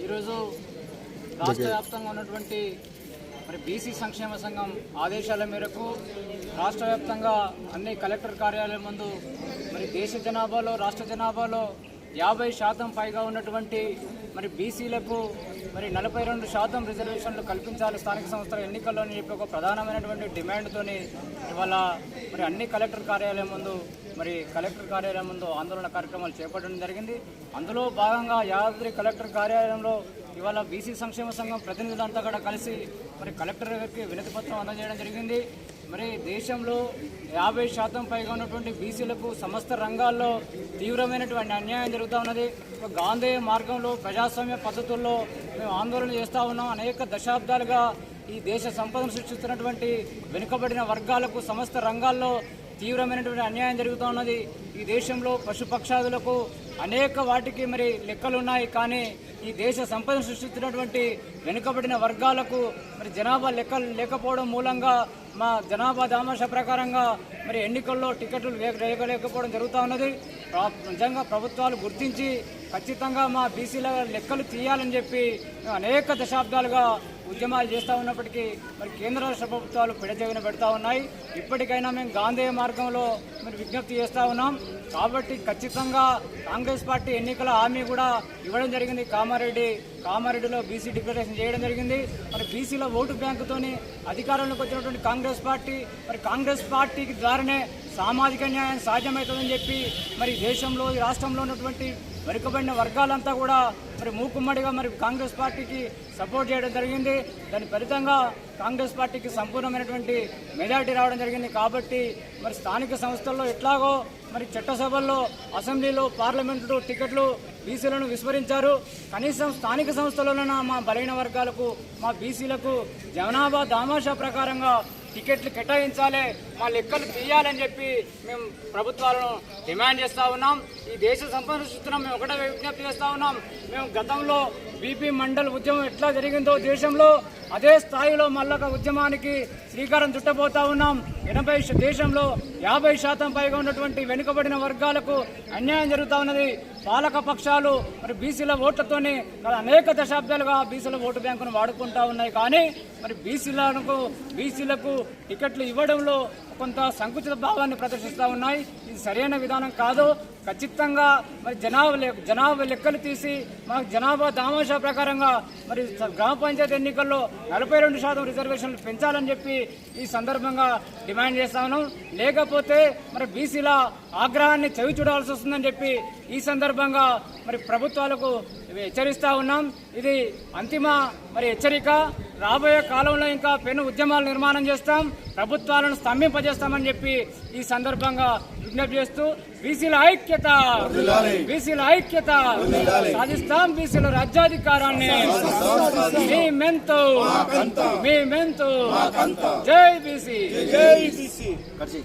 ఈరోజు రాష్ట్ర వ్యాప్తంగా ఉన్నటువంటి మరి బీసీ సంక్షేమ సంఘం ఆదేశాల మేరకు రాష్ట్ర వ్యాప్తంగా అన్ని కలెక్టర్ కార్యాలయం ముందు మరి దేశ జనాభాలో రాష్ట్ర జనాభాలో 50% పైగా ఉన్నటువంటి మరి బీసీలకు మరి 42% రిజర్వేషన్లు కల్పించాలి స్థానిక సంస్థల ఎన్నికల్లో అని చెప్పి ఒక ప్రధానమైనటువంటి డిమాండ్తోని ఇవాళ మరి అన్ని కలెక్టర్ కార్యాలయం ముందు ఆందోళన కార్యక్రమాలు చేపట్టడం జరిగింది. అందులో భాగంగా యాదాద్రి కలెక్టర్ కార్యాలయంలో ఇవాళ బీసీ సంక్షేమ సంఘం ప్రతినిధులంతా కూడా కలిసి మరి కలెక్టర్ గారికి వినతి పత్రం అందజేయడం జరిగింది. మరి దేశంలో 50% పైగా ఉన్నటువంటి బీసీలకు సమస్త రంగాల్లో తీవ్రమైనటువంటి అన్యాయం జరుగుతూ ఉన్నది. గాంధేయ మార్గంలో ప్రజాస్వామ్య పద్ధతుల్లో మేము ఆందోళన చేస్తూ ఉన్నాం. అనేక దశాబ్దాలుగా ఈ దేశ సంపదను సృష్టిస్తున్నటువంటి వెనుకబడిన వర్గాలకు సమస్త రంగాల్లో తీవ్రమైనటువంటి అన్యాయం జరుగుతూ ఉన్నది. ఈ దేశంలో పశుపక్షాదులకు అనేక వాటికి మరి లెక్కలు ఉన్నాయి. కానీ ఈ దేశ సంపదను సృష్టిస్తున్నటువంటి వెనుకబడిన వర్గాలకు మరి జనాభా లెక్కలు లేకపోవడం మూలంగా మా జనాభా దామాషా ప్రకారంగా మరి ఎన్నికల్లో టికెట్లు లేకపోవడం జరుగుతూ ఉన్నది. నిజంగా ప్రభుత్వాలు గుర్తించి ఖచ్చితంగా మా బీసీల లెక్కలు తీయాలని చెప్పి అనేక దశాబ్దాలుగా ఉద్యమాలు చేస్తూ ఉన్నప్పటికీ మరి కేంద్ర రాష్ట్ర ప్రభుత్వాలు పిడచెవిన పెడతా ఉన్నాయి. ఇప్పటికైనా మేము గాంధేయ మార్గంలో మరి విజ్ఞప్తి చేస్తూ ఉన్నాం. కాబట్టి ఖచ్చితంగా కాంగ్రెస్ పార్టీ ఎన్నికల హామీ కూడా ఇవ్వడం జరిగింది. కామారెడ్డిలో బీసీ డిక్లరేషన్ చేయడం జరిగింది. మరి బీసీల ఓటు బ్యాంకుతోని అధికారంలోకి వచ్చినటువంటి కాంగ్రెస్ పార్టీకి ద్వారానే సామాజిక న్యాయం సాధ్యమవుతుందని చెప్పి మరి దేశంలో ఈ రాష్ట్రంలో ఉన్నటువంటి వెనుకబడిన వర్గాలంతా కూడా మరి మూకుమ్మడిగా మరి కాంగ్రెస్ పార్టీకి సపోర్ట్ చేయడం జరిగింది. దాని ఫలితంగా కాంగ్రెస్ పార్టీకి సంపూర్ణమైనటువంటి మెజారిటీ రావడం జరిగింది. కాబట్టి మరి స్థానిక సంస్థల్లో ఎట్లాగో మరి చట్టసభల్లో అసెంబ్లీలో పార్లమెంటు టికెట్లు బీసీలను విస్మరించారు. కనీసం స్థానిక సంస్థలలోన మా బలహీన వర్గాలకు మా బీసీలకు జనాభా దామాషా ప్రకారంగా టికెట్లు కేటాయించాలి, మా లెక్కలు తీయాలని చెప్పి మేము ప్రభుత్వాలను డిమాండ్ చేస్తూ ఉన్నాం. ఈ దేశ సంపద సృష్టిస్తున్నాం. మేము ఒకటే విజ్ఞప్తి చేస్తూ ఉన్నాం. మేము గతంలో బీపీ మండల్ ఉద్యమం ఎట్లా జరిగిందో దేశంలో అదే స్థాయిలో మళ్ళొక ఉద్యమానికి శ్రీకారం చుట్టబోతా ఉన్నాం. దేశంలో 50% పైగా ఉన్నటువంటి వెనుకబడిన వర్గాలకు అన్యాయం జరుగుతూ ఉన్నది. పాలక పక్షాలు మరి బీసీల ఓట్లతోని అనేక దశాబ్దాలుగా బీసీల ఓటు బ్యాంకును వాడుకుంటా ఉన్నాయి. కానీ మరి బీసీలకు టికెట్లు ఇవ్వడంలో కొంత సంకుచిత భావాన్ని ప్రదర్శిస్తూ ఉన్నాయి. ఇది సరైన విధానం కాదు. ఖచ్చితంగా మరి జనాభా లెక్కలు తీసి మాకు జనాభా దామాషా ప్రకారంగా మరి గ్రామ పంచాయతీ ఎన్నికల్లో 42% రిజర్వేషన్లు పెంచాలని చెప్పి ఈ సందర్భంగా డిమాండ్ చేస్తా ఉన్నాం. లేకపోతే మరి బీసీల ఆగ్రహాన్ని చవి చూడాల్సి వస్తుందని చెప్పి ఈ సందర్భంగా మరి ప్రభుత్వాలకు హెచ్చరిస్తా ఉన్నాం. ఇది అంతిమ మరి హెచ్చరిక. రాబోయే కాలంలో ఇంకా పెను ఉద్యమాలు నిర్మాణం చేస్తాం, ప్రభుత్వాలను స్తంభింపజేస్తామని చెప్పి ఈ సందర్భంగా విజ్ఞప్తి చేస్తూ బీసీల ఐక్యత సాధిస్తాం. బీసీల రాజ్యాధికారాన్ని మీ మెంతు జై బీసీ.